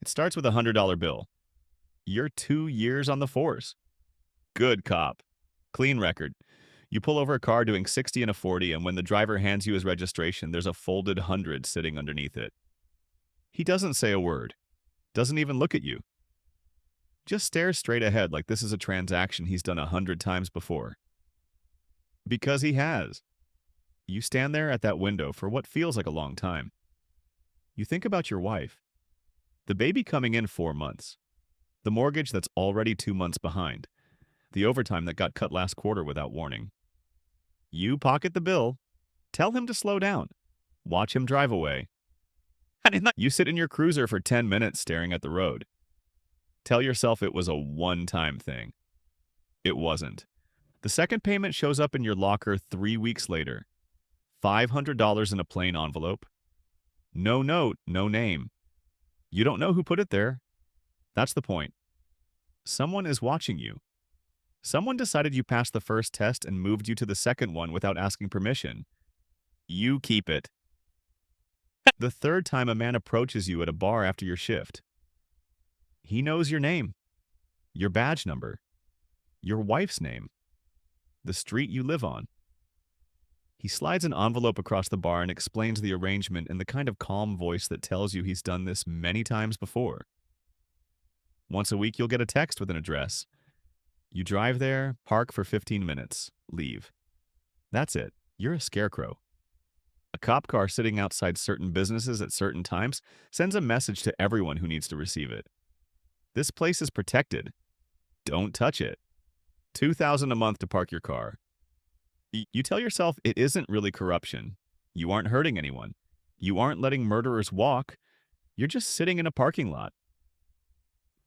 It starts with a $100 bill. You're 2 years on the force. Good cop. Clean record. You pull over a car doing 60 and a 40, and when the driver hands you his registration, there's a folded 100 sitting underneath it. He doesn't say a word, doesn't even look at you. Just stares straight ahead like this is a transaction he's done 100 times before. Because he has. You stand there at that window for what feels like a long time. You think about your wife, the baby coming in 4 months, the mortgage that's already 2 months behind, the overtime that got cut last quarter without warning. You pocket the bill, tell him to slow down, watch him drive away. You sit in your cruiser for 10 minutes staring at the road. Tell yourself it was a one-time thing. It wasn't. The second payment shows up in your locker 3 weeks later. $500 in a plain envelope. No note, no name. You don't know who put it there. That's the point. Someone is watching you. Someone decided you passed the first test and moved you to the second one without asking permission. You keep it. The third time a man approaches you at a bar after your shift. He knows your name, your badge number, your wife's name, the street you live on. He slides an envelope across the bar and explains the arrangement in the kind of calm voice that tells you he's done this many times before. Once a week, you'll get a text with an address. You drive there, park for 15 minutes, leave. That's it. You're a scarecrow. A cop car sitting outside certain businesses at certain times sends a message to everyone who needs to receive it. This place is protected. Don't touch it. $2,000 a month to park your car. You tell yourself it isn't really corruption. You aren't hurting anyone. You aren't letting murderers walk. You're just sitting in a parking lot.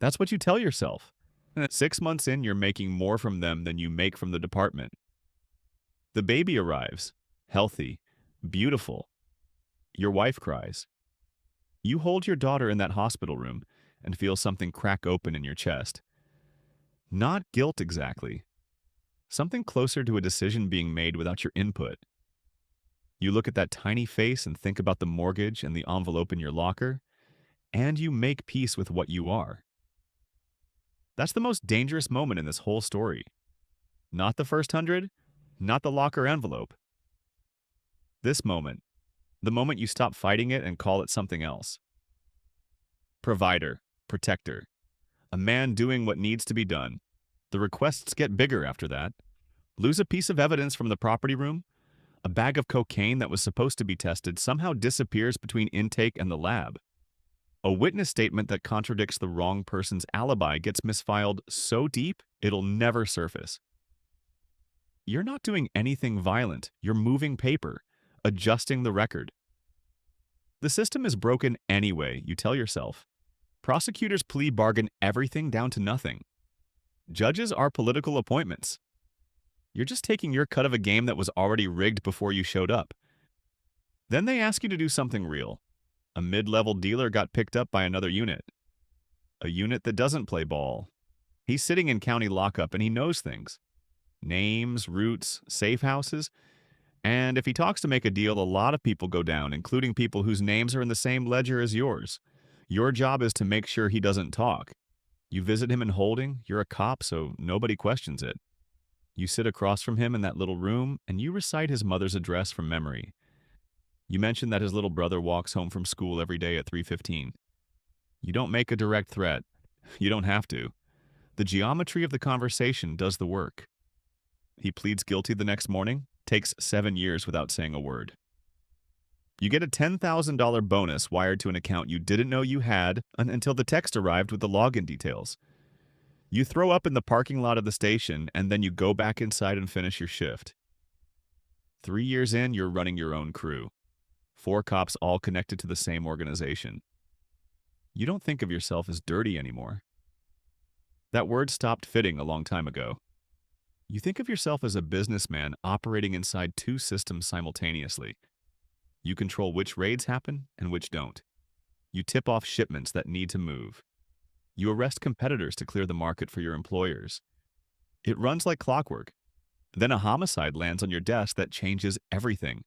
That's what you tell yourself. 6 months in, you're making more from them than you make from the department. The baby arrives, healthy, beautiful. Your wife cries. You hold your daughter in that hospital room and feel something crack open in your chest. Not guilt exactly. Something closer to a decision being made without your input. You look at that tiny face and think about the mortgage and the envelope in your locker, and you make peace with what you are. That's the most dangerous moment in this whole story. Not the first 100, not the locker envelope. This moment, the moment you stop fighting it and call it something else. Provider, protector, a man doing what needs to be done. The requests get bigger after that. Lose a piece of evidence from the property room. A bag of cocaine that was supposed to be tested somehow disappears between intake and the lab. A witness statement that contradicts the wrong person's alibi gets misfiled so deep it'll never surface. You're not doing anything violent. You're moving paper, adjusting the record. The system is broken anyway, you tell yourself. Prosecutors plea bargain everything down to nothing. Judges are political appointments. You're just taking your cut of a game that was already rigged before you showed up. Then they ask you to do something real. A mid-level dealer got picked up by another unit. A unit that doesn't play ball. He's sitting in county lockup and he knows things. Names, routes, safe houses. And if he talks to make a deal, a lot of people go down, including people whose names are in the same ledger as yours. Your job is to make sure he doesn't talk. You visit him in holding, you're a cop, so nobody questions it. You sit across from him in that little room, and you recite his mother's address from memory. You mention that his little brother walks home from school every day at 3:15. You don't make a direct threat. You don't have to. The geometry of the conversation does the work. He pleads guilty the next morning, takes 7 years without saying a word. You get a $10,000 bonus wired to an account you didn't know you had until the text arrived with the login details. You throw up in the parking lot of the station, and then you go back inside and finish your shift. 3 years in, you're running your own crew. 4 cops all connected to the same organization. You don't think of yourself as dirty anymore. That word stopped fitting a long time ago. You think of yourself as a businessman operating inside 2 systems simultaneously. You control which raids happen and which don't. You tip off shipments that need to move. You arrest competitors to clear the market for your employers. It runs like clockwork. Then a homicide lands on your desk that changes everything.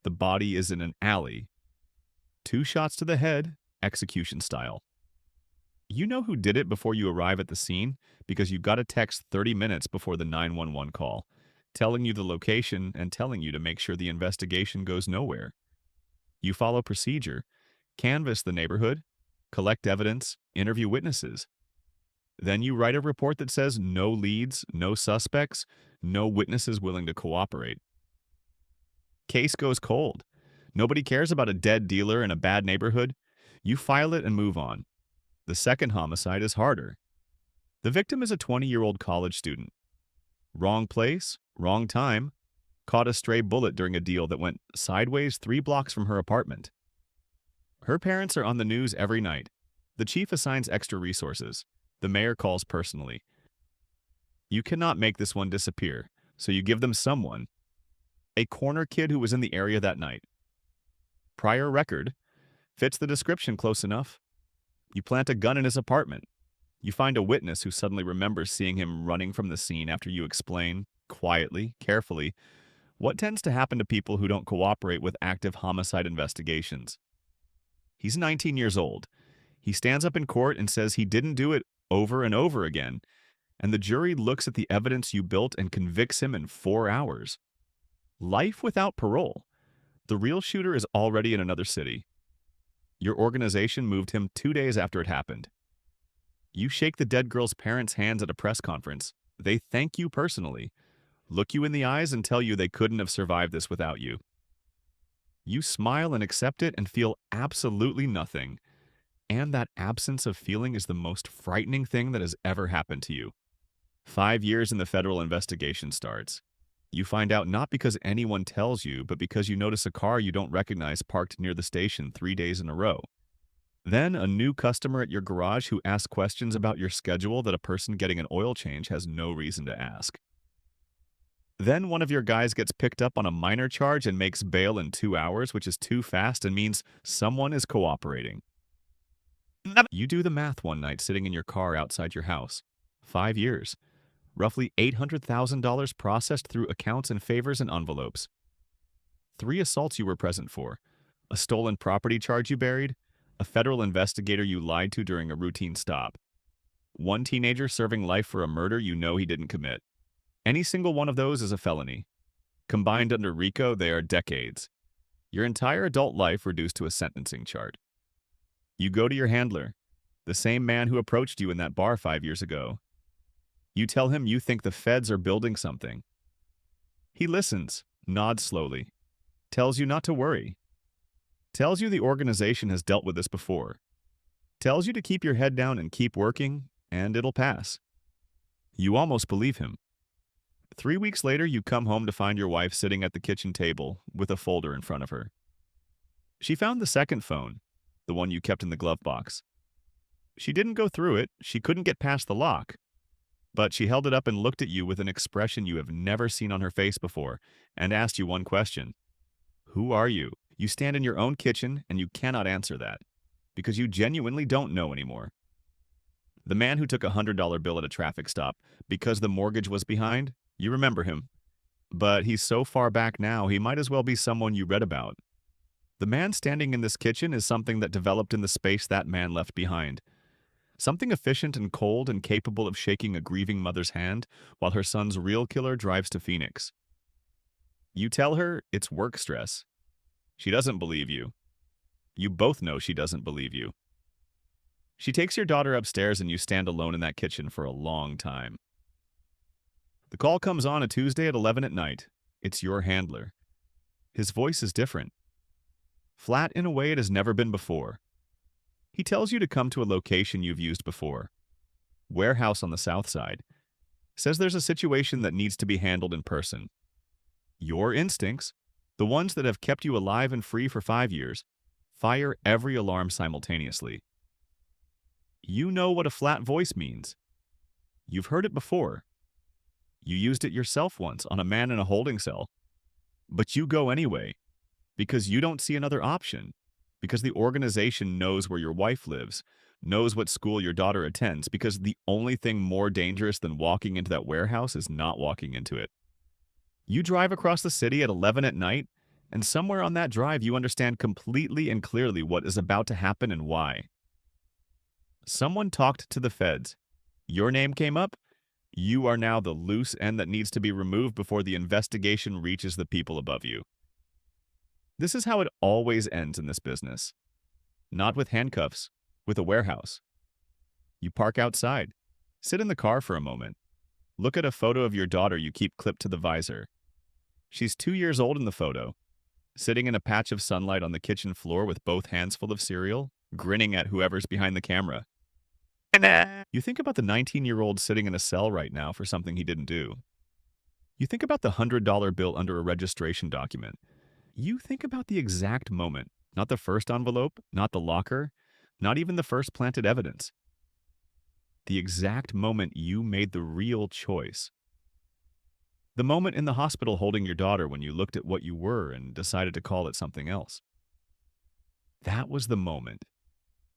The body is in an alley. 2 shots to the head, execution style. You know who did it before you arrive at the scene because you got a text 30 minutes before the 911 call, telling you the location and telling you to make sure the investigation goes nowhere. You follow procedure, canvass the neighborhood, collect evidence, interview witnesses. Then you write a report that says no leads, no suspects, no witnesses willing to cooperate. Case goes cold. Nobody cares about a dead dealer in a bad neighborhood. You file it and move on. The second homicide is harder. The victim is a 20-year-old college student. Wrong place, wrong time, caught a stray bullet during a deal that went sideways 3 blocks from her apartment. Her parents are on the news every night. The chief assigns extra resources. The mayor calls personally. You cannot make this one disappear, so you give them someone. A corner kid who was in the area that night. Prior record. Fits the description close enough. You plant a gun in his apartment. You find a witness who suddenly remembers seeing him running from the scene after you explain, quietly, carefully, what tends to happen to people who don't cooperate with active homicide investigations. He's 19 years old. He stands up in court and says he didn't do it over and over again, and the jury looks at the evidence you built and convicts him in 4 hours. Life without parole. The real shooter is already in another city. Your organization moved him 2 days after it happened. You shake the dead girl's parents' hands at a press conference. They thank you personally, look you in the eyes and tell you they couldn't have survived this without you. You smile and accept it and feel absolutely nothing. And that absence of feeling is the most frightening thing that has ever happened to you. 5 years in the federal investigation starts. You find out not because anyone tells you, but because you notice a car you don't recognize parked near the station 3 days in a row. Then a new customer at your garage who asks questions about your schedule that a person getting an oil change has no reason to ask. Then one of your guys gets picked up on a minor charge and makes bail in 2 hours, which is too fast and means someone is cooperating. You do the math one night sitting in your car outside your house. 5 years. Roughly $800,000 processed through accounts and favors and envelopes. 3 assaults you were present for. A stolen property charge you buried. A federal investigator you lied to during a routine stop. 1 teenager serving life for a murder you know he didn't commit. Any single one of those is a felony. Combined under RICO, they are decades. Your entire adult life reduced to a sentencing chart. You go to your handler, the same man who approached you in that bar 5 years ago. You tell him you think the feds are building something. He listens, nods slowly, tells you not to worry, tells you the organization has dealt with this before, tells you to keep your head down and keep working, and it'll pass. You almost believe him. 3 weeks later, you come home to find your wife sitting at the kitchen table with a folder in front of her. She found the second phone, the one you kept in the glove box. She didn't go through it, she couldn't get past the lock. But she held it up and looked at you with an expression you have never seen on her face before, and asked you one question. Who are you? You stand in your own kitchen, and you cannot answer that, because you genuinely don't know anymore. The man who took a $100 bill at a traffic stop because the mortgage was behind, you remember him. But he's so far back now, he might as well be someone you read about. The man standing in this kitchen is something that developed in the space that man left behind. Something efficient and cold and capable of shaking a grieving mother's hand while her son's real killer drives to Phoenix. You tell her it's work stress. She doesn't believe you. You both know she doesn't believe you. She takes your daughter upstairs and you stand alone in that kitchen for a long time. The call comes on a Tuesday at 11 at night. It's your handler. His voice is different. Flat in a way it has never been before. He tells you to come to a location you've used before. Warehouse on the south side. Says there's a situation that needs to be handled in person. Your instincts, the ones that have kept you alive and free for 5 years, fire every alarm simultaneously. You know what a flat voice means. You've heard it before. You used it yourself once on a man in a holding cell. But you go anyway, because you don't see another option. Because the organization knows where your wife lives, knows what school your daughter attends, because the only thing more dangerous than walking into that warehouse is not walking into it. You drive across the city at 11 at night, and somewhere on that drive you understand completely and clearly what is about to happen and why. Someone talked to the feds. Your name came up. You are now the loose end that needs to be removed before the investigation reaches the people above you. This is how it always ends in this business. Not with handcuffs, with a warehouse. You park outside. Sit in the car for a moment. Look at a photo of your daughter you keep clipped to the visor. She's 2 years old in the photo, sitting in a patch of sunlight on the kitchen floor with both hands full of cereal, grinning at whoever's behind the camera. You think about the 19-year-old sitting in a cell right now for something he didn't do. You think about the $100 bill under a registration document. You think about the exact moment, not the first envelope, not the locker, not even the first planted evidence. The exact moment you made the real choice. The moment in the hospital holding your daughter when you looked at what you were and decided to call it something else. That was the moment.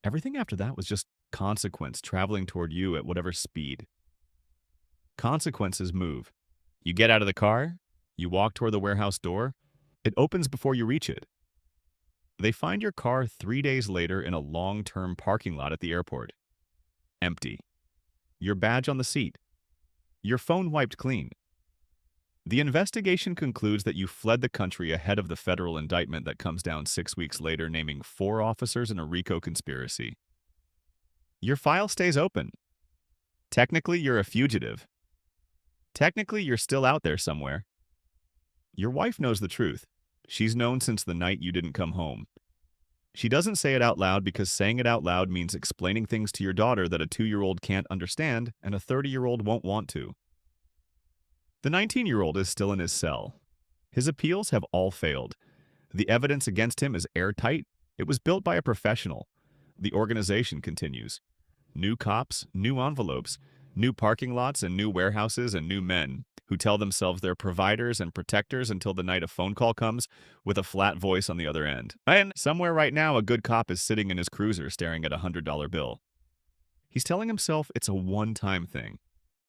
Everything after that was just consequence traveling toward you at whatever speed. Consequences move. You get out of the car, you walk toward the warehouse door, it opens before you reach it. They find your car 3 days later in a long-term parking lot at the airport. Empty. Your badge on the seat. Your phone wiped clean. The investigation concludes that you fled the country ahead of the federal indictment that comes down 6 weeks later, naming 4 officers in a RICO conspiracy. Your file stays open. Technically, you're a fugitive. Technically, you're still out there somewhere. Your wife knows the truth. She's known since the night you didn't come home. She doesn't say it out loud because saying it out loud means explaining things to your daughter that a 2-year-old can't understand and a 30-year-old won't want to. The 19-year-old is still in his cell. His appeals have all failed. The evidence against him is airtight. It was built by a professional. The organization continues. New cops, new envelopes, new parking lots and new warehouses and new men who tell themselves they're providers and protectors until the night a phone call comes with a flat voice on the other end. And somewhere right now, a good cop is sitting in his cruiser staring at a $100 bill. He's telling himself it's a one-time thing.